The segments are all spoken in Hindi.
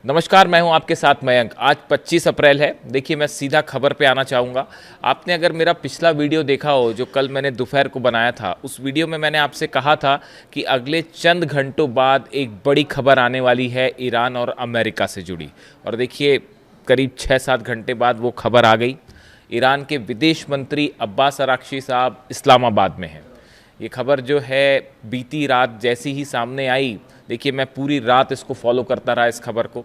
नमस्कार, मैं हूं आपके साथ मयंक। आज 25 अप्रैल है। देखिए, मैं सीधा खबर पे आना चाहूँगा। आपने अगर मेरा पिछला वीडियो देखा हो जो कल मैंने दोपहर को बनाया था, उस वीडियो में मैंने आपसे कहा था कि अगले चंद घंटों बाद एक बड़ी खबर आने वाली है ईरान और अमेरिका से जुड़ी। और देखिए, करीब 6-7 घंटे बाद वो खबर आ गई। ईरान के विदेश मंत्री अब्बास अराक्ची साहब इस्लामाबाद में हैं। ये खबर जो है बीती रात जैसी ही सामने आई, देखिए मैं पूरी रात इसको फॉलो करता रहा, इस खबर को।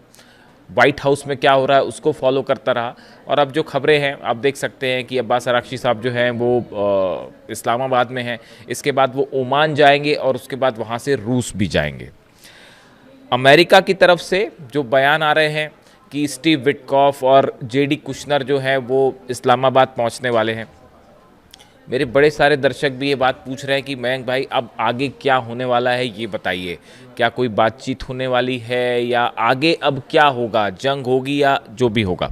वाइट हाउस में क्या हो रहा है उसको फॉलो करता रहा। और अब जो खबरें हैं आप देख सकते हैं कि अब्बास अराक्ची साहब जो हैं वो इस्लामाबाद में हैं। इसके बाद वो ओमान जाएंगे और उसके बाद वहाँ से रूस भी जाएंगे। अमेरिका की तरफ से जो बयान आ रहे हैं कि स्टीव विटकॉफ और जेडी कुशनर जो है वो इस्लामाबाद पहुँचने वाले हैं। मेरे बड़े सारे दर्शक भी ये बात पूछ रहे हैं कि मयंक भाई अब आगे क्या होने वाला है, ये बताइए। क्या कोई बातचीत होने वाली है या आगे अब क्या होगा, जंग होगी या जो भी होगा।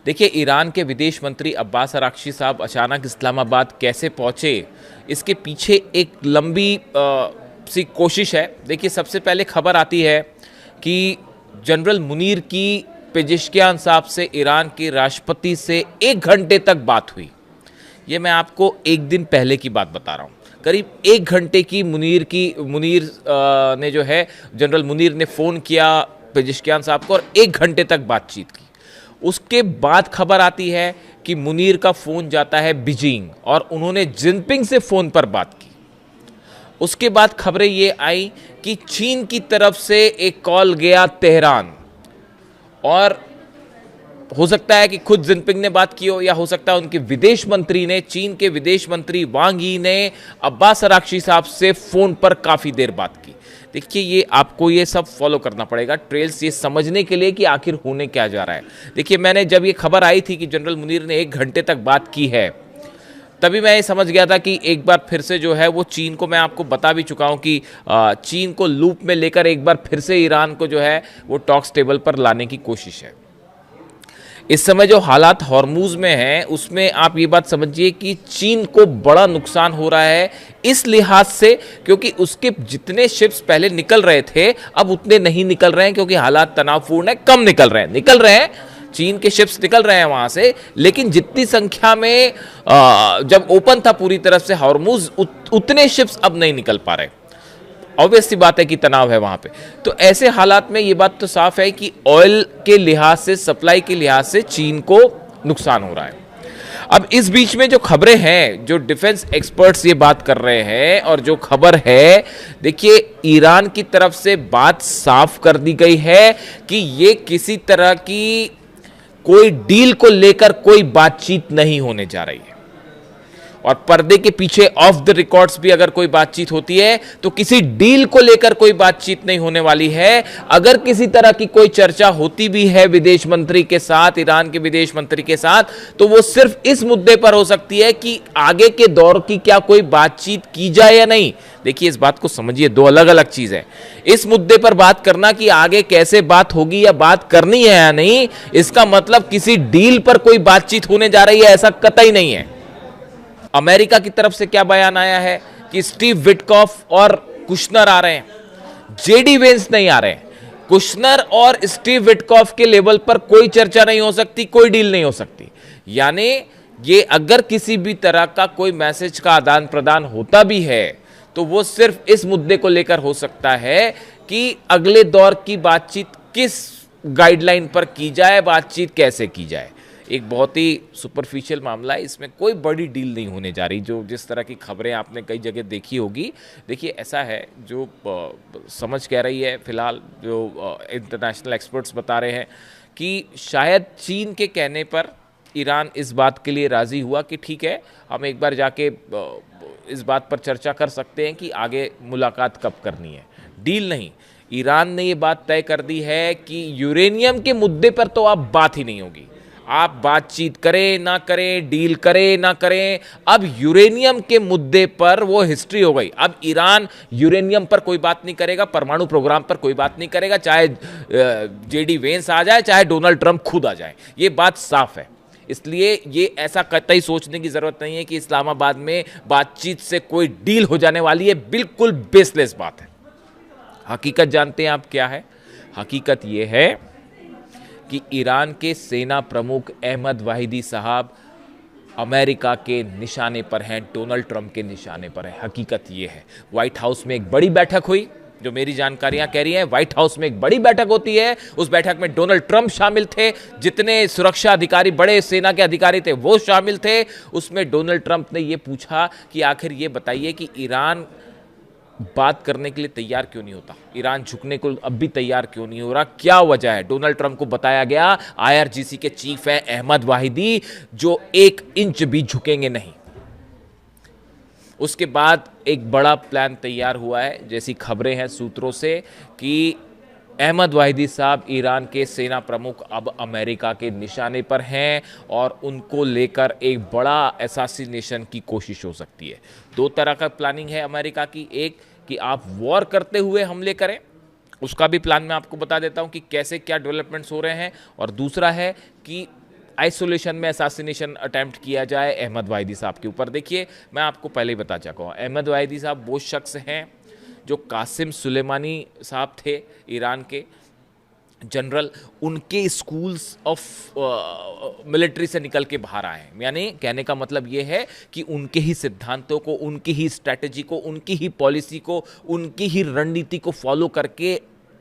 देखिए, ईरान के विदेश मंत्री अब्बास अराक्ची साहब अचानक इस्लामाबाद कैसे पहुँचे, इसके पीछे एक लंबी सी कोशिश है। देखिए, सबसे पहले खबर आती है कि जनरल मुनीर की पेजिशकियान साहब से ईरान के राष्ट्रपति से 1 घंटे तक बात हुई। ये मैं आपको एक दिन पहले की बात बता रहा हूँ। करीब 1 घंटे की मुनीर ने जो है, जनरल मुनीर ने फ़ोन किया पेजिशकियान साहब को और 1 घंटे तक बातचीत की। उसके बाद खबर आती है कि मुनीर का फ़ोन जाता है बीजिंग और उन्होंने जिनपिंग से फ़ोन पर बात की। उसके बाद खबरें ये आई कि चीन की तरफ से एक कॉल गया तेहरान, और हो सकता है कि खुद जिनपिंग ने बात की हो या हो सकता है उनके विदेश मंत्री ने, चीन के विदेश मंत्री वांग यी ने अब्बास अराक्ची साहब से फ़ोन पर काफ़ी देर बात की। देखिए, ये आपको ये सब फॉलो करना पड़ेगा, ट्रेल्स, ये समझने के लिए कि आखिर होने क्या जा रहा है। देखिए, मैंने जब ये खबर आई थी कि जनरल मुनीर ने 1 घंटे तक बात की है, तभी मैं ये समझ गया था कि एक बार फिर से जो है वो चीन को, मैं आपको बता भी चुका हूँ कि चीन को लूप में लेकर एक बार फिर से ईरान को जो है वो टॉक्स टेबल पर लाने की कोशिश है। इस समय जो हालात हॉर्मुज में हैं उसमें आप ये बात समझिए कि चीन को बड़ा नुकसान हो रहा है इस लिहाज से, क्योंकि उसके जितने शिप्स पहले निकल रहे थे अब उतने नहीं निकल रहे हैं, क्योंकि हालात तनावपूर्ण है, कम निकल रहे हैं। चीन के शिप्स निकल रहे हैं वहां से, लेकिन जितनी संख्या में जब ओपन था पूरी तरफ से हॉर्मुज, उतने शिप्स अब नहीं निकल पा रहे। ऑब्वियस सी बात है कि तनाव है वहां पे। तो ऐसे हालात में ये बात तो साफ है कि ऑयल के लिहाज से, सप्लाई के लिहाज से चीन को नुकसान हो रहा है। अब इस बीच में जो खबरें हैं, जो डिफेंस एक्सपर्ट्स ये बात कर रहे हैं, और जो खबर है, देखिए ईरान की तरफ से बात साफ कर दी गई है कि ये किसी तरह की कोई डील को लेकर कोई बातचीत नहीं होने जा रही है। और पर्दे के पीछे ऑफ द रिकॉर्ड्स भी अगर कोई बातचीत होती है तो किसी डील को लेकर कोई बातचीत नहीं होने वाली है। अगर किसी तरह की कोई चर्चा होती भी है विदेश मंत्री के साथ, ईरान के विदेश मंत्री के साथ, तो वो सिर्फ इस मुद्दे पर हो सकती है कि आगे के दौर की क्या कोई बातचीत की जाए या नहीं। देखिए, इस बात को समझिए, 2 अलग अलग चीज है। इस मुद्दे पर बात करना कि आगे कैसे बात होगी या बात करनी है या नहीं, इसका मतलब किसी डील पर कोई बातचीत होने जा रही है, ऐसा कतई नहीं है। अमेरिका की तरफ से क्या बयान आया है कि स्टीव विटकॉफ और कुशनर आ रहे हैं, जेडी वेंस नहीं आ रहे हैं। कुशनर और स्टीव विटकॉफ के लेवल पर कोई चर्चा नहीं हो सकती, कोई डील नहीं हो सकती। यानी ये अगर किसी भी तरह का कोई मैसेज का आदान प्रदान होता भी है तो वो सिर्फ इस मुद्दे को लेकर हो सकता है कि अगले दौर की बातचीत किस गाइडलाइन पर की जाए, बातचीत कैसे की जाए। एक बहुत ही सुपरफिशियल मामला है, इसमें कोई बड़ी डील नहीं होने जा रही। जो जिस तरह की खबरें आपने कई जगह देखी होगी, देखिए ऐसा है, जो समझ कह रही है फिलहाल, जो इंटरनेशनल एक्सपर्ट्स बता रहे हैं कि शायद चीन के कहने पर ईरान इस बात के लिए राज़ी हुआ कि ठीक है, हम एक बार जाके इस बात पर चर्चा कर सकते हैं कि आगे मुलाकात कब करनी है। डील नहीं, ईरान ने ये बात तय कर दी है कि यूरेनियम के मुद्दे पर तो अब बात ही नहीं होगी। आप बातचीत करें ना करें, डील करें ना करें, अब यूरेनियम के मुद्दे पर वो हिस्ट्री हो गई। अब ईरान यूरेनियम पर कोई बात नहीं करेगा, परमाणु प्रोग्राम पर कोई बात नहीं करेगा, चाहे जेडी वेंस आ जाए, चाहे डोनाल्ड ट्रंप खुद आ जाए। ये बात साफ है। इसलिए ये ऐसा कतई सोचने की जरूरत नहीं है कि इस्लामाबाद में बातचीत से कोई डील हो जाने वाली है। बिल्कुल बेसलेस बात है। हकीकत जानते हैं आप क्या है? हकीकत ये है कि ईरान के सेना प्रमुख अहमद वाहिदी साहब अमेरिका के निशाने पर हैं, डोनाल्ड ट्रंप के निशाने पर है। हकीकत ये है, व्हाइट हाउस में एक बड़ी बैठक हुई, जो मेरी जानकारियां कह रही हैं व्हाइट हाउस में एक बड़ी बैठक होती है, उस बैठक में डोनाल्ड ट्रंप शामिल थे, जितने सुरक्षा अधिकारी बड़े सेना के अधिकारी थे वो शामिल थे। उसमें डोनाल्ड ट्रंप ने ये पूछा कि आखिर ये बताइए कि ईरान बात करने के लिए तैयार क्यों नहीं होता, ईरान झुकने को अब भी तैयार क्यों नहीं हो रहा, क्या वजह है। डोनाल्ड ट्रंप को बताया गया आईआरजीसी के चीफ हैं अहमद वाहिदी, जो 1 इंच भी झुकेंगे नहीं। उसके बाद एक बड़ा प्लान तैयार हुआ है, जैसी खबरें हैं सूत्रों से, कि अहमद वाहिदी साहब ईरान के सेना प्रमुख अब अमेरिका के निशाने पर हैं और उनको लेकर एक बड़ा असैसिनेशन की कोशिश हो सकती है। 2 तरह का प्लानिंग है अमेरिका की, एक कि आप वॉर करते हुए हमले करें, उसका भी प्लान मैं आपको बता देता हूं कि कैसे क्या डेवलपमेंट्स हो रहे हैं, और दूसरा है कि आइसोलेशन में असैसिनेशन अटेम्प्ट किया जाए अहमद वाहिदी साहब के ऊपर। देखिए, मैं आपको पहले ही बता चुका हूँ, अहमद वाहिदी साहब वो शख्स हैं जो कासिम सुलेमानी साहब थे ईरान के जनरल, उनके स्कूल्स ऑफ मिलिट्री से निकल के बाहर आए हैं। यानी कहने का मतलब ये है कि उनके ही सिद्धांतों को, उनकी ही स्ट्रैटेजी को, उनकी ही पॉलिसी को, उनकी ही रणनीति को फॉलो करके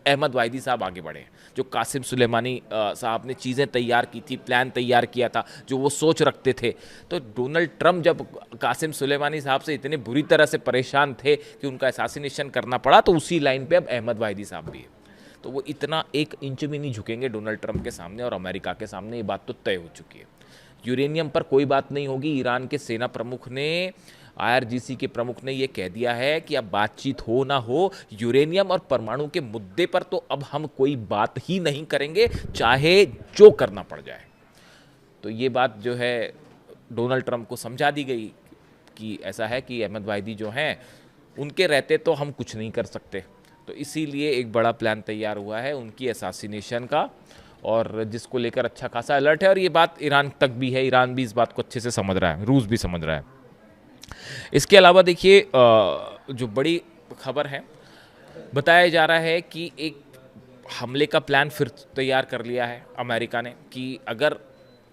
अहमद वाहिदी साहब आगे बढ़े। जो कासिम सुलेमानी साहब ने चीज़ें तैयार की थी, प्लान तैयार किया था, जो वो सोच रखते थे, तो डोनाल्ड ट्रंप जब कासिम सुलेमानी साहब से इतने बुरी तरह से परेशान थे कि उनका असैसिनेशन करना पड़ा, तो उसी लाइन पे अब अहमद वाहिदी साहब भी है। तो वो इतना 1 इंच भी नहीं झुकेंगे डोनाल्ड ट्रंप के सामने और अमेरिका के सामने, ये बात तो तय हो चुकी है। यूरेनियम पर कोई बात नहीं होगी। ईरान के सेना प्रमुख ने, आईआरजीसी के प्रमुख ने यह कह दिया है कि अब बातचीत हो ना हो, यूरेनियम और परमाणु के मुद्दे पर तो अब हम कोई बात ही नहीं करेंगे, चाहे जो करना पड़ जाए। तो ये बात जो है डोनाल्ड ट्रंप को समझा दी गई कि ऐसा है कि अहमद वाहिदी जो हैं, उनके रहते तो हम कुछ नहीं कर सकते। तो इसीलिए एक बड़ा प्लान तैयार हुआ है उनकी असैसिनेशन का, और जिसको लेकर अच्छा खासा अलर्ट है, और ये बात ईरान तक भी है, ईरान भी इस बात को अच्छे से समझ रहा है, रूस भी समझ रहा है। इसके अलावा देखिए, जो बड़ी खबर है, बताया जा रहा है कि एक हमले का प्लान फिर तैयार कर लिया है अमेरिका ने, कि अगर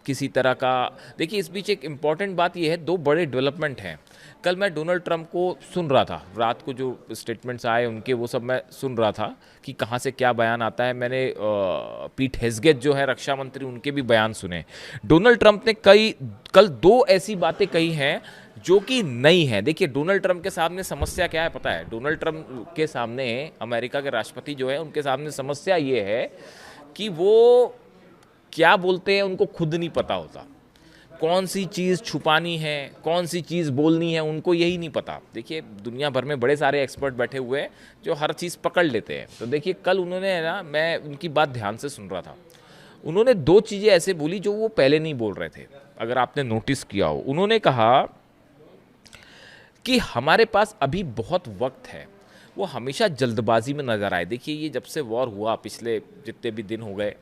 किसी तरह का, देखिए इस बीच एक इम्पॉर्टेंट बात यह है, 2 बड़े डेवलपमेंट हैं। कल मैं डोनाल्ड ट्रंप को सुन रहा था, रात को जो स्टेटमेंट्स आए उनके, वो सब मैं सुन रहा था कि कहाँ से क्या बयान आता है। मैंने पीट हेग्सेथ जो है रक्षा मंत्री, उनके भी बयान सुने। डोनाल्ड ट्रंप ने कल 2 ऐसी बातें कही हैं जो कि नई है। देखिए, डोनाल्ड ट्रंप के सामने समस्या क्या है पता है? डोनाल्ड ट्रंप के सामने, अमेरिका के राष्ट्रपति जो है, उनके सामने समस्या ये है कि वो क्या बोलते हैं उनको खुद नहीं पता होता, कौन सी चीज़ छुपानी है, कौन सी चीज़ बोलनी है, उनको यही नहीं पता। देखिए, दुनिया भर में बड़े सारे एक्सपर्ट बैठे हुए हैं जो हर चीज़ पकड़ लेते हैं। तो देखिए, कल उन्होंने ना, मैं उनकी बात ध्यान से सुन रहा था, उन्होंने 2 चीज़ें ऐसे बोली जो वो पहले नहीं बोल रहे थे, अगर आपने नोटिस किया हो। उन्होंने कहा कि हमारे पास अभी बहुत वक्त है, वो हमेशा जल्दबाजी में नज़र आए। देखिए, ये जब से वॉर हुआ, पिछले जितने भी दिन हो गए,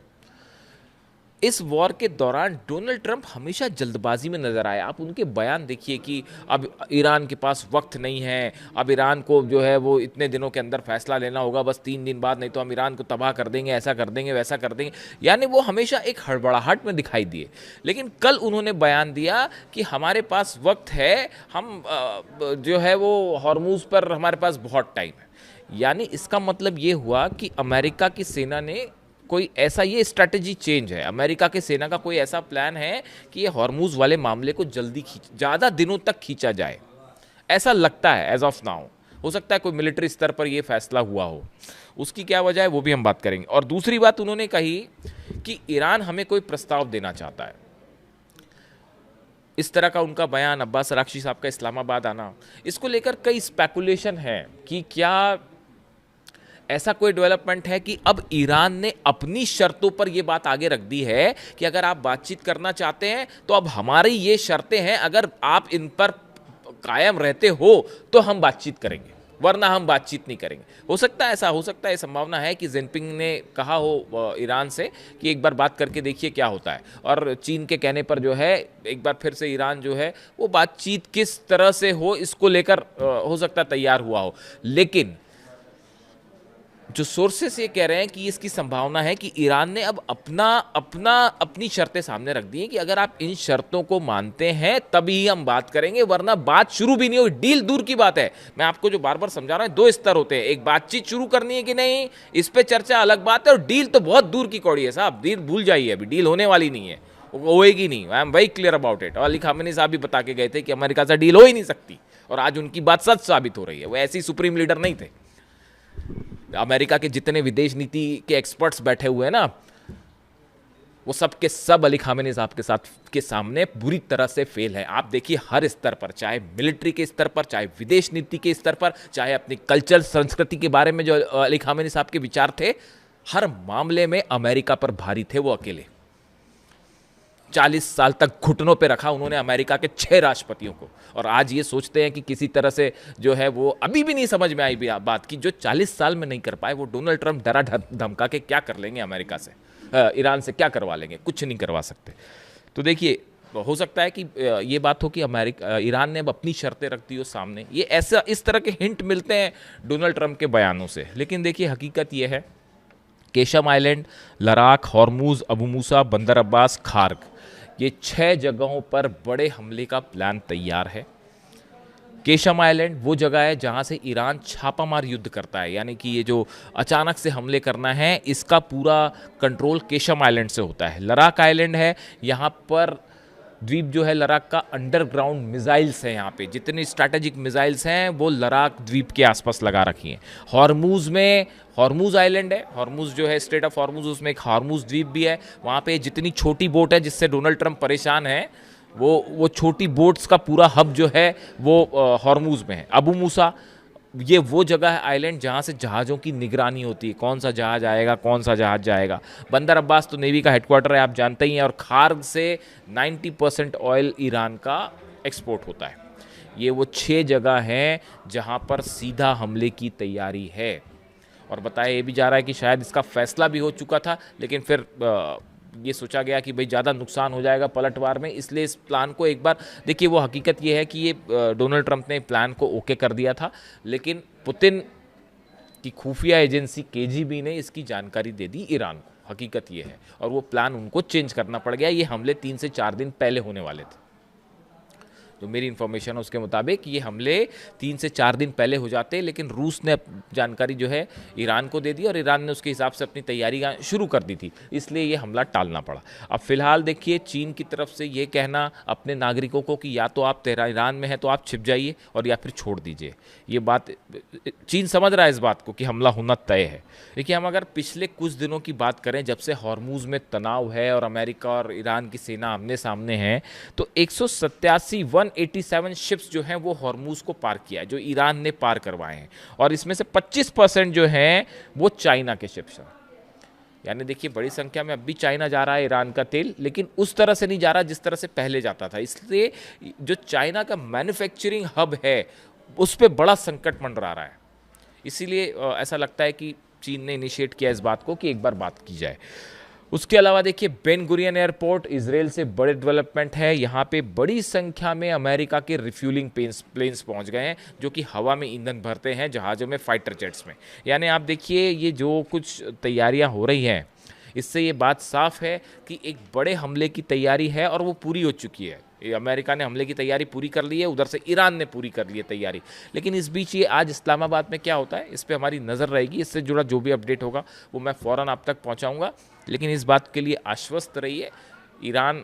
इस वॉर के दौरान डोनाल्ड ट्रंप हमेशा जल्दबाजी में नज़र आए। आप उनके बयान देखिए कि अब ईरान के पास वक्त नहीं है, अब ईरान को जो है वो इतने दिनों के अंदर फैसला लेना होगा, बस 3 दिन बाद, नहीं तो हम ईरान को तबाह कर देंगे, ऐसा कर देंगे, वैसा कर देंगे। यानी वो हमेशा एक हड़बड़ाहट में दिखाई दिए। लेकिन कल उन्होंने बयान दिया कि हमारे पास वक्त है, हम जो है वो हॉर्मूज पर हमारे पास बहुत टाइम है। यानी इसका मतलब ये हुआ कि अमेरिका की सेना ने कोई ऐसा, ये स्ट्रैटेजी चेंज है, अमेरिका के सेना का कोई ऐसा प्लान है कि ये हॉर्मूज वाले मामले को जल्दी ज़्यादा दिनों तक खींचा जाए, ऐसा लगता है एज ऑफ नाउ। हो सकता है कोई मिलिट्री स्तर पर ये फैसला हुआ हो, उसकी क्या वजह है वो भी हम बात करेंगे। और दूसरी बात उन्होंने कही कि ईरान हमें कोई प्रस्ताव देना चाहता है। इस तरह का उनका बयान, अब्बास अरागची साहब का इस्लामाबाद आना, इसको लेकर कई स्पेकुलेशन है कि क्या ऐसा कोई डेवलपमेंट है कि अब ईरान ने अपनी शर्तों पर यह बात आगे रख दी है कि अगर आप बातचीत करना चाहते हैं तो अब हमारी ये शर्तें हैं, अगर आप इन पर कायम रहते हो तो हम बातचीत करेंगे, वरना हम बातचीत नहीं करेंगे। हो सकता है ऐसा, हो सकता है, संभावना है कि जिनपिंग ने कहा हो ईरान से कि एक बार बात करके देखिए क्या होता है, और चीन के कहने पर जो है एक बार फिर से ईरान जो है वो बातचीत किस तरह से हो इसको लेकर हो सकता है तैयार हुआ हो। लेकिन जो सोर्सेस ये कह रहे हैं कि इसकी संभावना है कि ईरान ने अब अपनी शर्तें सामने रख दी हैं कि अगर आप इन शर्तों को मानते हैं तभी हम बात करेंगे, वरना बात शुरू भी नहीं होगी। डील दूर की बात है, मैं आपको जो बार बार समझा रहा हूं, दो स्तर होते हैं, एक बातचीत शुरू करनी है कि नहीं, इस पे चर्चा अलग बात है, और डील तो बहुत दूर की कौड़ी है साहब। डील भूल जाइए, अभी डील होने वाली नहीं है, होएगी नहीं। I am very clear about it. और अली खामेनी साहब भी बता के गए थे कि अमेरिका से डील हो ही नहीं सकती, और आज उनकी बात सच साबित हो रही है। वो ऐसी सुप्रीम लीडर नहीं थे। अमेरिका के जितने विदेश नीति के एक्सपर्ट्स बैठे हुए हैं ना, वो सब के सब अली खामेनी साहब के सामने बुरी तरह से फेल है। आप देखिए हर स्तर पर, चाहे मिलिट्री के स्तर पर, चाहे विदेश नीति के स्तर पर, चाहे अपनी कल्चर संस्कृति के बारे में जो अली खामेनी साहब के विचार थे, हर मामले में अमेरिका पर भारी थे वो अकेले। 40 साल तक घुटनों पे रखा उन्होंने अमेरिका के 6 राष्ट्रपतियों को, और आज ये सोचते हैं कि किसी तरह से जो है वो अभी भी नहीं समझ में आई भी बात की जो 40 साल में नहीं कर पाए, वो डोनाल्ड ट्रंप डरा धमका के क्या कर लेंगे अमेरिका से, ईरान से क्या करवा लेंगे, कुछ नहीं करवा सकते। तो देखिए हो सकता है कि ये बात हो कि ईरान ने अब अपनी शर्तें रख दी हो सामने। ये ऐसा इस तरह के हिंट मिलते हैं डोनाल्ड ट्रंप के बयानों से, लेकिन देखिए हकीकत ये है, Qeshm island, Ladakh, Hormuz, Abu Musa, Bandar Abbas, Kharg, ये 6 जगहों पर बड़े हमले का प्लान तैयार है। केशम आइलैंड वो जगह है जहां से ईरान छापामार युद्ध करता है, यानी कि ये जो अचानक से हमले करना है इसका पूरा कंट्रोल केशम आइलैंड से होता है। लद्दाख आइलैंड है, यहाँ पर द्वीप जो है लद्दाख का, अंडरग्राउंड मिसाइल्स हैं, यहाँ पे जितनी स्ट्रैटेजिक मिसाइल्स हैं वो लद्दाख द्वीप के आसपास लगा रखी हैं। हॉर्मुज में हॉर्मुज आइलैंड है, हॉर्मुज जो है स्ट्रेट ऑफ हॉर्मुज, उसमें एक हॉर्मुज द्वीप भी है। वहाँ पे जितनी छोटी बोट है जिससे डोनाल्ड ट्रंप परेशान है, वो छोटी बोट्स का पूरा हब जो है वो हॉर्मुज में है। अबू मूसा ये वो जगह है आइलैंड जहाँ से जहाज़ों की निगरानी होती है, कौन सा जहाज़ आएगा, कौन सा जहाज़ जाएगा। बंदर अब्बास तो नेवी का हेडक्वार्टर है, आप जानते ही हैं, और खार्ग से 90% ऑयल ईरान का एक्सपोर्ट होता है। ये वो 6 जगह हैं जहाँ पर सीधा हमले की तैयारी है, और बताया ये भी जा रहा है कि शायद इसका फैसला भी हो चुका था, लेकिन फिर ये सोचा गया कि भाई ज़्यादा नुकसान हो जाएगा पलटवार में, इसलिए इस प्लान को एक बार देखिए। वो हकीकत ये है कि ये डोनाल्ड ट्रंप ने प्लान को ओके कर दिया था, लेकिन पुतिन की खुफिया एजेंसी केजीबी ने इसकी जानकारी दे दी ईरान को। हकीकत ये है, और वो प्लान उनको चेंज करना पड़ गया। ये हमले 3 से 4 दिन पहले होने वाले थे, जो मेरी इन्फॉर्मेशन है उसके मुताबिक ये हमले 3 से 4 दिन पहले हो जाते, लेकिन रूस ने जानकारी जो है ईरान को दे दी, और ईरान ने उसके हिसाब से अपनी तैयारी शुरू कर दी थी, इसलिए ये हमला टालना पड़ा। अब फिलहाल देखिए चीन की तरफ से ये कहना अपने नागरिकों को कि या तो आप ईरान में हैं तो आप छिप जाइए, और या फिर छोड़ दीजिए, ये बात चीन समझ रहा है इस बात को कि हमला होना तय है। देखिए हम अगर पिछले कुछ दिनों की बात करें, जब से हॉर्मुज में तनाव है और अमेरिका और ईरान की सेना आमने सामने है, तो 187 शिप्स जो हैं वो हॉर्मुज को पार किया है, जो ईरान ने पार करवाए हैं, और इसमें से 25% जो हैं वो चाइना के शिप्स हैं। यानी देखिए बड़ी संख्या में अब भी चाइना जा रहा है ईरान का तेल, लेकिन उस तरह से नहीं जा रहा जिस तरह से पहले जाता था। इसलिए जो चाइना का मैन्युफैक्चरिंग हब है उस पर बड़ा संकट मंडरा रहा है। इसीलिए ऐसा लगता है कि चीन ने इनिशिएट किया इस बात को कि एक बार बात की जाए। उसके अलावा देखिए बेन गुरियन एयरपोर्ट इजराइल से बड़े डेवलपमेंट है, यहाँ पे बड़ी संख्या में अमेरिका के रिफ्यूलिंग प्लेन्स पहुँच गए हैं, जो कि हवा में ईंधन भरते हैं जहाज़ों में, फाइटर जेट्स में। यानी आप देखिए ये जो कुछ तैयारियाँ हो रही हैं, इससे ये बात साफ है कि एक बड़े हमले की तैयारी है, और वो पूरी हो चुकी है। अमेरिका ने हमले की तैयारी पूरी कर ली है, उधर से ईरान ने पूरी कर ली है तैयारी। लेकिन इस बीच ये आज इस्लामाबाद में क्या होता है, इस पर हमारी नज़र रहेगी। इससे जुड़ा जो भी अपडेट होगा वो मैं फ़ौरन आप तक पहुंचाऊंगा। लेकिन इस बात के लिए आश्वस्त रहिए, ईरान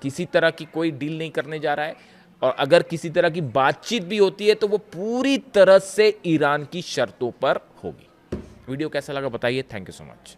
किसी तरह की कोई डील नहीं करने जा रहा है, और अगर किसी तरह की बातचीत भी होती है तो वो पूरी तरह से ईरान की शर्तों पर होगी। वीडियो कैसा लगा बताइए। Thank you so much.